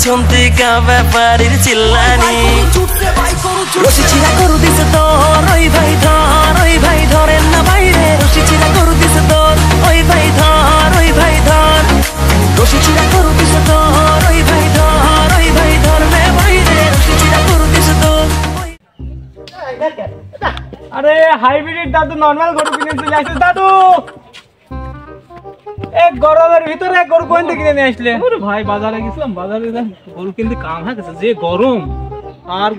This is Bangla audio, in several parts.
ছন্তিকা ব্যাপারীর চিল্লানি রশি ছিড়া গরু দিছে তোর ওই ভাই ধর ওই ভাই ধরেন না বাইরে রশি ছিড়া গরু দিছে তোর ওই ভাই ধর ওই ভাই ধর রশি ছিড়া গরু দিছে তোর ওই ভাই ধর ওই ভাই ধরবে বাইরে রশি ছিড়া গরু দিছে তোর। আরে হাইব্রিড দাদু নরমাল গরু কিনে চলে আসছে দাদু এক গরমের ভিতরে গরু কোন থেকে কিনে নিয়ে আসলে? আরে ভাই বাজারে গেছিলাম, বাজারে গরু কিনতে কাম হয়ে গেছে, যে গরম আর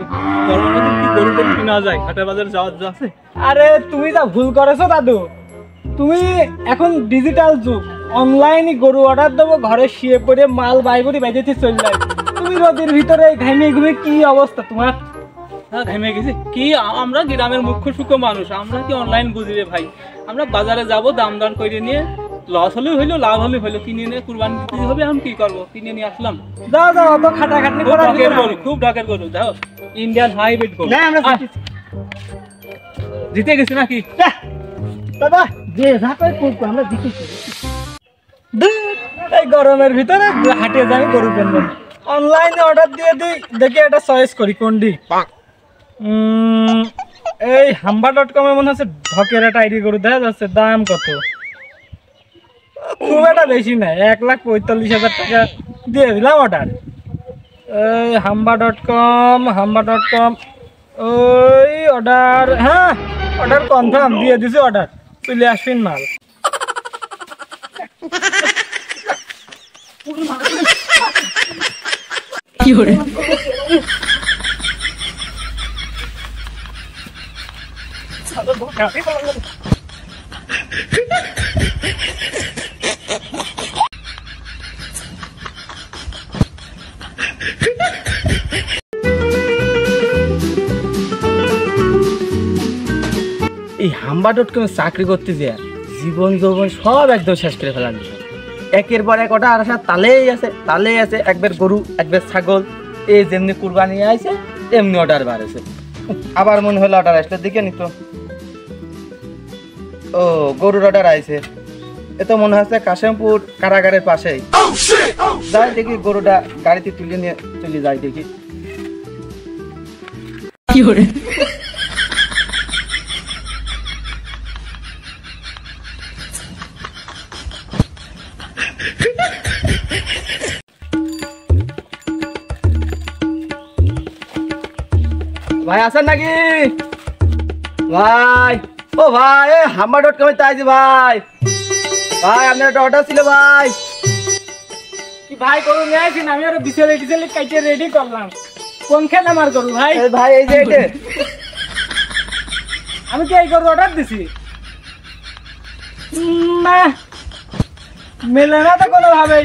গরমের মধ্যে কি গরু কিনা যায়, হাটের বাজারে যাওয়া যাচ্ছে। আরে তুমি যা ভুল করেছো দাদু, তুমি এখন ডিজিটাল যুগ, অনলাইনে গরু অর্ডার দেবো, ঘরে শুয়ে পড়ে মাল বাই করে বাইরেতে চলে যায়। তুমি রোদের ভিতরে ঘামিয়ে ঘুমিয়ে কি অবস্থা তোমার? ঘেমে গেছি কি, আমরা গ্রামের মুখ্য সুখ্য মানুষ, আমরা কি অনলাইন বুঝি রে ভাই? আমরা বাজারে যাব, দাম দাম করে নিয়ে লস হলেও হইলো লাভ হলেও হইলো, কিনে নিয়ে কুরবানি দিতে হবে। এখন কি করবো, কিনে নিয়ে আসলাম। যাও যাও, অত খাটাখাটনি করার গরু, খুব ঢাকের গরু, যাও ইন্ডিয়ান হাইব্রিড গরু। জিতে গেছি নাকি দাদা? যে ঝাঁকাই করবো আমরা জিতেছি। এই গরমের ভিতরে হাটে যাই গরু কিনবেন, অনলাইনে অর্ডার দিয়ে দিই, দেখি একটা চয়েস করি কোনটি। এই হাম্বা.com এ মনে হচ্ছে ঢকের একটা আইডি গরু দেখা যাচ্ছে। দাম কত? খুব একটা বেশি নাই, 1,45,000 টাকা দিয়ে দিলাম অর্ডার। এই হাম্বা.com ওই অর্ডার, হ্যাঁ অর্ডার কনফার্ম দিয়ে দিছি, অর্ডার চলে আসবেন মাল। কি করে এই হাম্বা.com চাকরি করতে যে জীবন যৌবন সব একদম শেষ করে ফেলা দিল। একের পর এক অর্ডার আসা তালেই আছে, একবার গরু একবার ছাগল, এই যেমনি কুরবানি আইছে এমনি অর্ডার বাড়েছে। আবার মনে হলো অর্ডার আসলে দিকে নিত, ও গরুর অর্ডার আইছে, এ তো মনে হচ্ছে কাশিমপুর কারাগারের পাশেই। যাই দেখি গরুটা গাড়িতে তুলে নিয়ে চলে যাই দেখি। কি করে ভাই আছেন নাকি ভাই? ও ভাই হাম্বা.com এ তাইছি ভাই, ভাই আপনার একটা অর্ডার ছিল ভাই। কি ভাই গরু নিয়ে আসিন, আমি আরো বিছালে কাইটে রেডি করলাম। কোন খেলে আমার গরু ভাই? ভাই এই যে এটা, আমি কি এই গরু অর্ডার দিছি? না মেলে না তো কোনো ভাবে।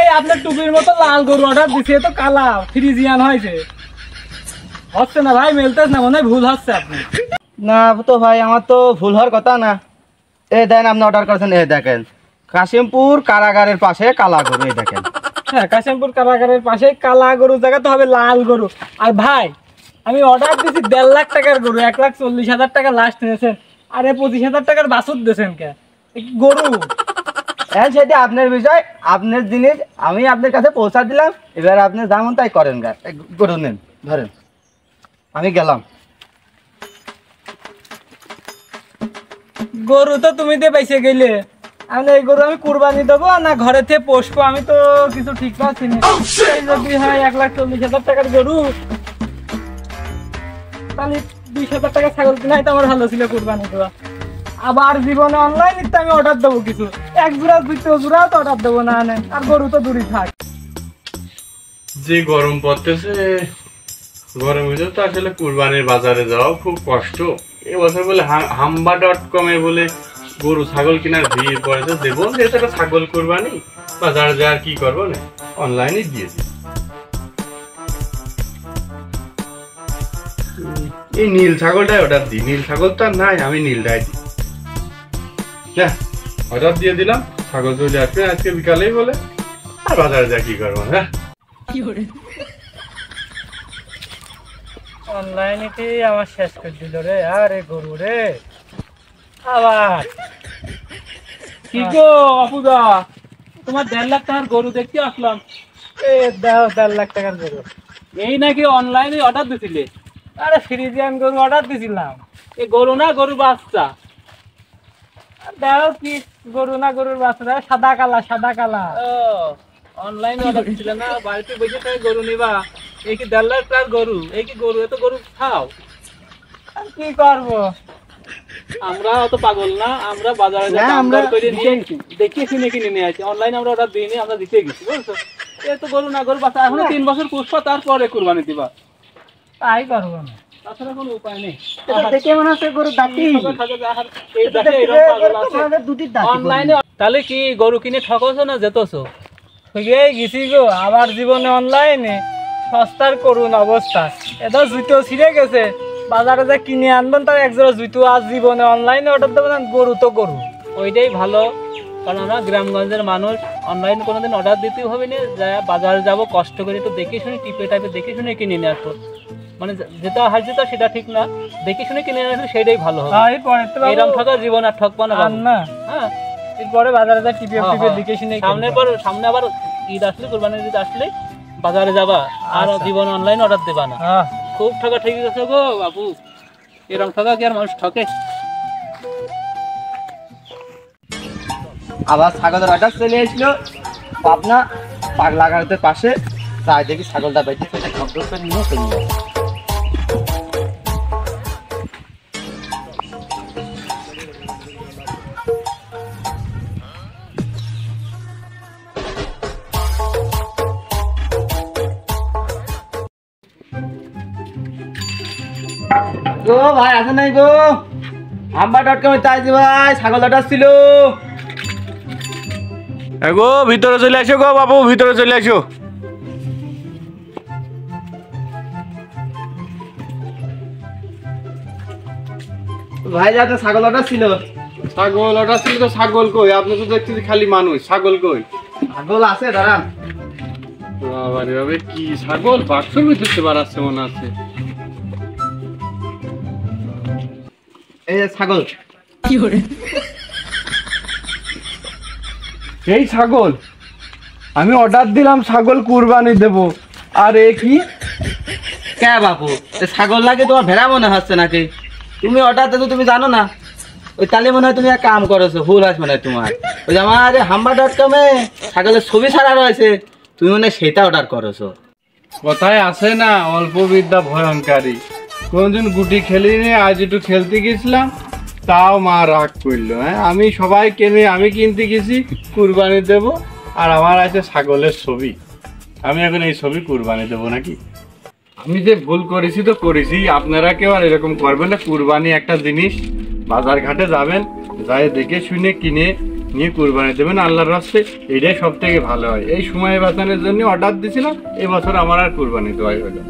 এই আপনার টুপির মতো লাল গরু অর্ডার দিছি, তো কালা ফ্রিজিয়ান হয়েছে, হচ্ছে না ভাই, মেলতেছ না, মনে হয় ভুল হচ্ছে। আপনি না তো ভাই, আমার তো ভুল হওয়ার কথা না। এই দেখেন আপনি অর্ডার করেছেন, এই দেখেন কাশিমপুর কারাগারের পাশে কালা গরু, এই দেখেন। হ্যাঁ কাশিমপুর কারাগারের পাশে কালা গরু, জায়গা তো হবে লাল গরু। আর ভাই আমি অর্ডার দিয়েছি 1.5 লাখ টাকার গরু, 1,40,000 টাকা লাস্ট নিয়েছেন, আরে 25,000 টাকার বাছুর দিয়েছেন কে গরু? হ্যাঁ সেটা আপনার বিষয়, আপনার জিনিস আমি আপনার কাছে পৌঁছা দিলাম, এবার আপনি যেমন তাই করেন। গরু নেন, ধরেন, আমি গেলাম। গরু তো তুমি দিয়ে পাইছে গেলে, আমি এই গরু আমি কুরবানি দেবো না ঘরে থেকে পোষবো, আমি তো কিছু ঠিক পাচ্ছি না। যদি হয় 1,40,000 টাকার গরু, তাহলে 20,000 টাকা ছাগল কিনাই তো আমার ভালো ছিল কুরবানি দেওয়া। আবার জীবনে অনলাইন আমি অর্ডার দেবো কিছু, এক জোড়া দ্বিতীয় জোড়াও তো অর্ডার দেবো না, আর গরু তো দূরই থাক। যে গরম পড়তেছে, গরমের ভিতরে তো আসলে কুরবানির বাজারে যাওয়া খুব কষ্ট। এবছর বলে হাম্বা.com এ বলে গরু ছাগল কেনার ভিড় পড়েছে, দেবো যেহেতু একটা ছাগল কুরবানি, বাজারে যা আর কি করবো না, অনলাইনে দিয়েছি। এই নীল ছাগলটাই অর্ডার দিই, নীল ছাগল তো আর নাই, আমি নীলটাই দিই। হ্যাঁ অর্ডার দিয়ে দিলাম, ছাগল চলে আসবে আজকে বিকালেই বলে, আর বাজারে যা কি করবো। হ্যাঁ কি করে অনলাইনে আমার শেষ করে দিল রে, আরে গরু রে। আবার কি গো অপুদা, তোমার 1.5 লাখ টাকার গরু দেখতে আসলাম, দাও 4 লাখ টাকার গরু। এই নাকি অনলাইনে অর্ডার দিছিলে? আরে ফ্রিজিয়ান গরু অর্ডার দিছিলাম। এই গরু না গরু বাচ্চা? দাও কি গরু না গরুর বাচ্চা, সাদা কালা। ও অনলাইনে অর্ডার দিছিলে না, বাড়িতে বসে তাই গরু নিবা? এই কি 1.5 লাখ টাকার গরু? এই কি গরু, এত গরু খাও? আর কি করবো? আমরা অত পাগল না, আমরা বাজারে যা দাম দর করে নিয়ে দেখে শুনে কিনে নিয়ে আসি। অনলাইনে আমরা অর্ডার দিইনি, আমরা দিতে গেছি বুঝছো। এই তো গরু না গরু বাচ্চা, এখনো 3 বছর পুষবা, তারপরে কুরবানি দিবা। তাই করবো না। তাছাড়া কোনো উপায় নেই। দেখে মনে হচ্ছে গরু দাঁতি। অনলাইনে তাহলে কি গরু কিনে ঠকছো না যেতছো? গেছি গো, আবার জীবনে অনলাইনে সস্তার করুন অবস্থা। এটা জুতো ছিঁড়ে গেছে, বাজারে যা কিনে আনবেন তার একজোড়া জুতো, আজ জীবনে অনলাইনে অর্ডার দেবেন, গরু তো গরু। ওইটাই ভালো, কারণ আমরা গ্রামগঞ্জের মানুষ, অনলাইন কোনোদিন অর্ডার দিতেও হবে না, যা বাজারে যাব কষ্ট করে একটু দেখে শুনে টিপে টাইপে দেখে শুনে কিনে নিয়ে আসবো। মানে যেটা হার যেটা সেটা ঠিক না, দেখে শুনে কিনে নিয়ে আসলে সেটাই ভালো হবে। এরকম ঠকা জীবন আর ঠকবা না না। হ্যাঁ, এরপরে বাজারে যা টিপে দেখে শুনে সামনে আবার ঈদ আসলে, কোরবানির ঈদ আসলে বাজারে যাবা, আর জীবন অনলাইন অর্ডার দেবা না। খুব ঠকা ঠিক আছে গো বাবু, এরকম ঠকা কি আর মানুষ ঠকে? আবার ছাগলের অর্ডার চলে এসলো পাবনা পাগলা গাড়িতে পাশে, তাই দেখি ছাগলটা বেঁচে নিয়ে চলে যাবে। গো ভাই আছে নাই গো? হাম্বা.com তাই যে ভাই ছাগল অর্ডার ছিল। গো ভিতরে চলে আসো গো বাবু, ভিতরে চলে আসো। ভাই যে আপনার ছাগল অর্ডার ছিল। ছাগল অর্ডার ছিল তো ছাগল কই? আপনি তো দেখতেছি খালি মানুষ, ছাগল কই? ছাগল আছে দাঁড়ান। বাবারে বাবা, কি ছাগল বাক্সর ভিতরে বাড়াচ্ছে মনে আছে। এই যে ছাগল। এই ছাগল আমি অর্ডার দিলাম, ছাগল কুরবানি দেব, আর এ কি? কে বাপু ছাগল লাগে তোমার ভেড়া মনে হচ্ছে নাকি? তুমি অর্ডার দিতে তুমি জানো না? ওই তাহলে মনে হয় তুমি এক কাম করেছো, ভুল আছে মনে হয় তোমার। ওই যে আমার হাম্বা.com ছাগলের ছবি ছাড়া রয়েছে, তুমি মনে হয় সেটা অর্ডার করেছো। কথায় আছে না, অল্প বিদ্যা ভয়ঙ্করী। কোনদিন গুটি খেলিনি, আজ একটু খেলতে গেছিলাম, তাও মা রাগ করলো। হ্যাঁ, আমি সবাই কিনে, আমি কিনতে গেছি কুরবানি দেব, আর আমার আছে ছাগলের ছবি। আমি এখন এই ছবি কুরবানি দেবো নাকি? আমি যে ভুল করেছি তো করেছি, আপনারা কেউ আর এরকম করবেন না। কুরবানি একটা জিনিস, বাজার ঘাটে যাবেন, যাই দেখে শুনে কিনে নিয়ে কুরবানি দেবেন আল্লাহর রাস্তায়, এটাই সব থেকে ভালো হয়। এই সময় বাঁচানোর জন্য অর্ডার দিয়েছিলাম, এবছর আমার আর কুরবানি দেওয়াই হলো।